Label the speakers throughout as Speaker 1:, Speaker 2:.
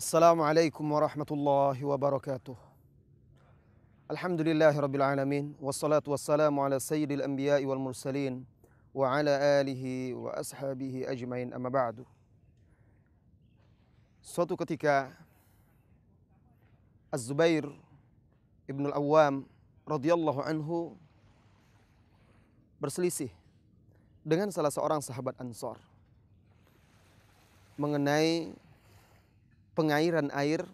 Speaker 1: Assalamualaikum warahmatullahi wabarakatuh. Alhamdulillahi rabbil alamin. Wassalatu wassalamu ala sayyidil anbiya'i wal mursalin wa ala alihi wa ashabihi ajmain, amma ba'du. Suatu ketika Az-Zubair ibn al-Awwam radhiyallahu anhu berselisih dengan salah seorang sahabat Ansar mengenai pengairan air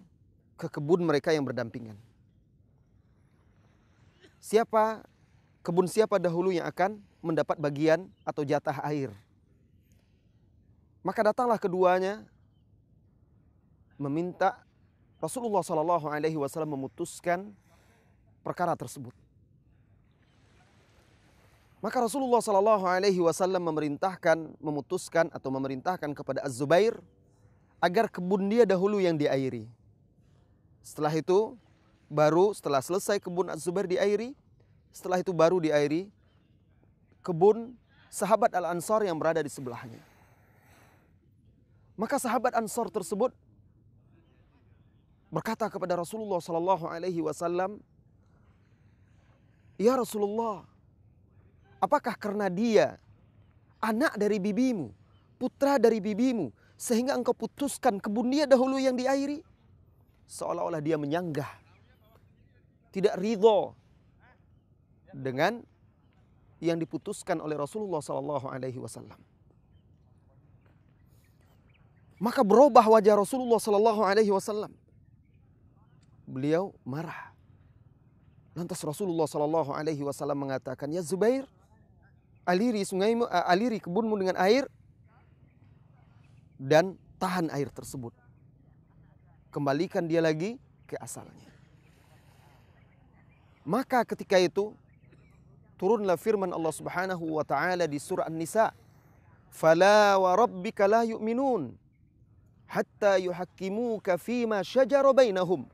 Speaker 1: ke kebun mereka yang berdampingan. Kebun siapa dahulu yang akan mendapat bagian atau jatah air? Maka datanglah keduanya meminta Rasulullah SAW memutuskan perkara tersebut. Maka Rasulullah SAW memerintahkan kepada Az-Zubair agar kebun dia dahulu yang diairi. Setelah itu, setelah selesai kebun Az-Zubair diairi, setelah itu baru diairi kebun sahabat Al-Ansar yang berada di sebelahnya. Maka sahabat Ansar tersebut berkata kepada Rasulullah SAW, "Ya Rasulullah, apakah karena dia anak dari bibimu, putra dari bibimu, sehingga engkau putuskan kebun dia dahulu yang diairi?" Seolah-olah dia menyanggah, tidak ridho dengan yang diputuskan oleh Rasulullah SAW. Maka berubah wajah Rasulullah SAW. Beliau marah. Lantas Rasulullah SAW mengatakan, "Ya Zubair, aliri kebunmu dengan air dan tahan air tersebut. Kembalikan dia lagi ke asalnya." Maka ketika itu turunlah firman Allah Subhanahu wa taala di surah An-Nisa, "Fala wa rabbika la yu'minun hatta yuhakkimuka fima shajara bainahum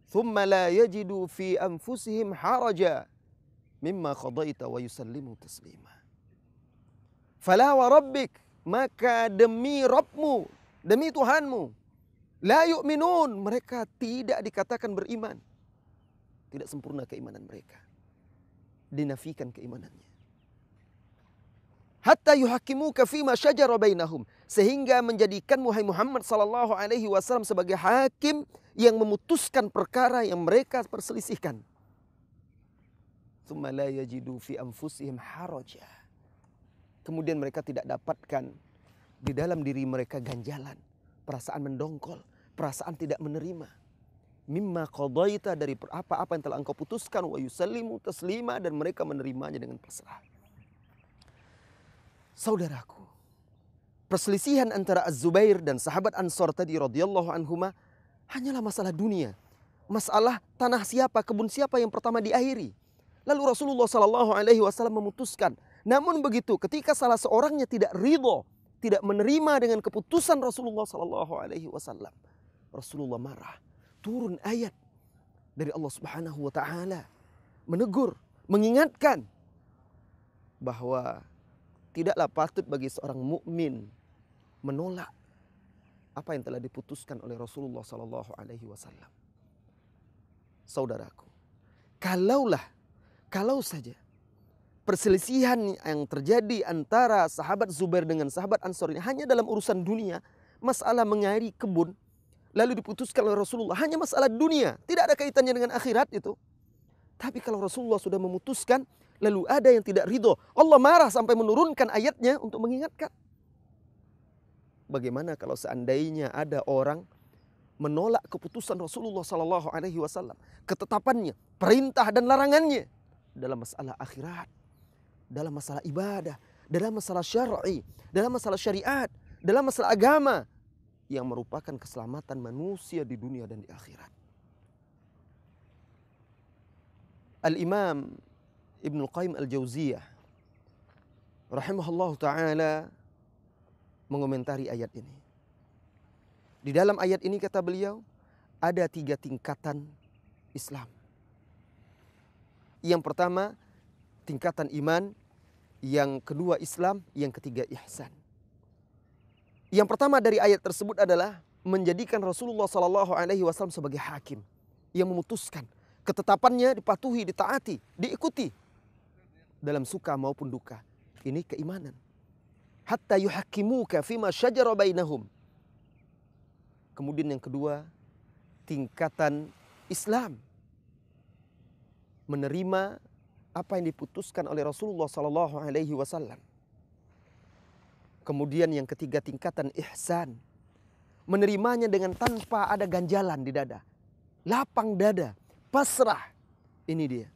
Speaker 1: thumma la yajidu fi anfusihim haraja mimma qadaita wa yusallimu taslima." Fala wa rabbik, maka demi Rabbmu, demi Tuhanmu, la yu'minun, mereka tidak dikatakan beriman. Tidak sempurna keimanan mereka. Dinafikan keimanannya. Hatta yuhakimuka fima syajara bainahum, sehingga menjadikan Muhammad sallallahu alaihi wasallam sebagai hakim yang memutuskan perkara yang mereka perselisihkan. Tsumma la yajidu fi anfusihim haraja. Kemudian mereka tidak dapatkan di dalam diri mereka ganjalan, perasaan mendongkol, perasaan tidak menerima. Mimma qadaita, dari apa-apa yang telah engkau putuskan, wa yusallimu taslima, dan mereka menerimanya dengan pasrah. Saudaraku, perselisihan antara Az-Zubair dan sahabat Ansar tadi radhiyallahu anhuma hanyalah masalah dunia. Masalah tanah siapa, kebun siapa yang pertama diairi. Lalu Rasulullah SAW memutuskan. Namun begitu, ketika salah seorangnya tidak ridho, tidak menerima dengan keputusan Rasulullah SAW, Rasulullah marah. Turun ayat dari Allah Subhanahu wa taala menegur, mengingatkan bahwa tidaklah patut bagi seorang mukmin menolak apa yang telah diputuskan oleh Rasulullah SAW. Saudaraku, kalau saja perselisihan yang terjadi antara sahabat Zubair dengan sahabat Ansar ini hanya dalam urusan dunia, masalah mengairi kebun, lalu diputuskan oleh Rasulullah, hanya masalah dunia, tidak ada kaitannya dengan akhirat itu. Tapi kalau Rasulullah sudah memutuskan, lalu ada yang tidak ridho, Allah marah sampai menurunkan ayatnya untuk mengingatkan. Bagaimana kalau seandainya ada orang menolak keputusan Rasulullah SAW, ketetapannya, perintah dan larangannya dalam masalah akhirat, dalam masalah ibadah, dalam masalah syar'i, dalam masalah syariat, dalam masalah agama, yang merupakan keselamatan manusia di dunia dan di akhirat. Al-Imam Ibnu Qayyim Al-Jauziyah rahimahullah ta'ala mengomentari ayat ini. Di dalam ayat ini kata beliau, ada 3 tingkatan Islam. Yang pertama, tingkatan iman. Yang kedua Islam. Yang ketiga ihsan. Yang pertama dari ayat tersebut adalah menjadikan Rasulullah SAW sebagai hakim yang memutuskan. Ketetapannya dipatuhi, ditaati, diikuti dalam suka maupun duka. Ini keimanan. Hatta yuhakkimuka fima syajara bainahum. Kemudian yang kedua, tingkatan Islam. Menerima apa yang diputuskan oleh Rasulullah SAW. Kemudian yang ketiga, tingkatan ihsan. Menerimanya dengan tanpa ada ganjalan di dada. Lapang dada, pasrah. Ini dia.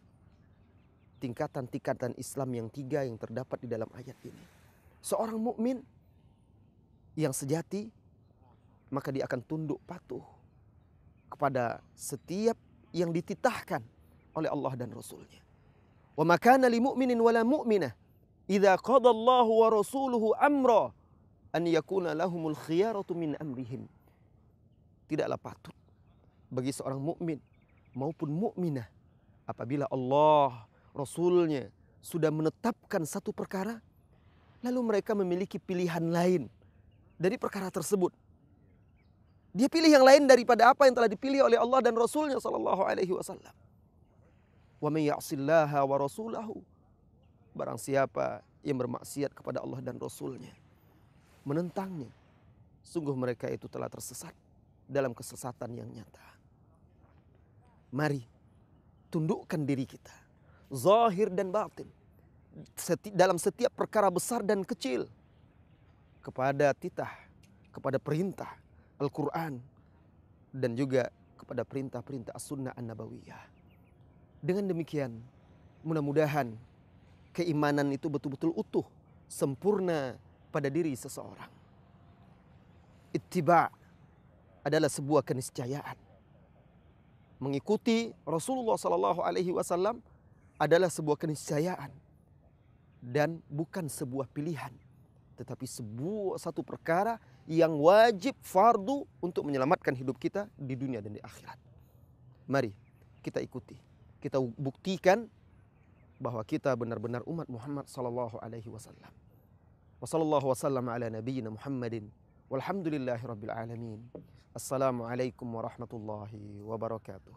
Speaker 1: Tingkatan-tingkatan Islam yang tiga yang terdapat di dalam ayat ini. Seorang mukmin yang sejati, maka dia akan tunduk patuh kepada setiap yang dititahkan oleh Allah dan Rasulnya. Wa ma kana lil mu'minin wala mu'minah idza qada Allahu wa rasuluhu amra an yakuna lahumul khiyaratu min amrihim. Tidaklah patut bagi seorang mukmin maupun mukminah apabila Allah, Rasulnya sudah menetapkan satu perkara, lalu mereka memiliki pilihan lain dari perkara tersebut. Dia pilih yang lain daripada apa yang telah dipilih oleh Allah dan Rasulnya sallallahu alaihi wasallam. Wa may ya'sillaha wa rasulahu. Barang siapa yang bermaksiat kepada Allah dan Rasulnya, menentangnya, sungguh mereka itu telah tersesat dalam kesesatan yang nyata. Mari tundukkan diri kita, zahir dan batin, dalam setiap perkara besar dan kecil, kepada titah, kepada perintah Al-Quran, dan juga kepada perintah-perintah As-Sunnah An-Nabawiyah. Dengan demikian, mudah-mudahan keimanan itu betul-betul utuh, sempurna pada diri seseorang. Ittiba' adalah sebuah keniscayaan. Mengikuti Rasulullah SAW adalah sebuah keniscayaan dan bukan sebuah pilihan, tetapi satu perkara yang wajib fardu untuk menyelamatkan hidup kita di dunia dan di akhirat. Mari kita ikuti, kita buktikan bahwa kita benar-benar umat Muhammad sallallahu alaihi wasallam. Wa sallallahu wasallam ala nabiyyina Muhammadin walhamdulillahi rabbil alamin. Assalamualaikum warahmatullahi wabarakatuh.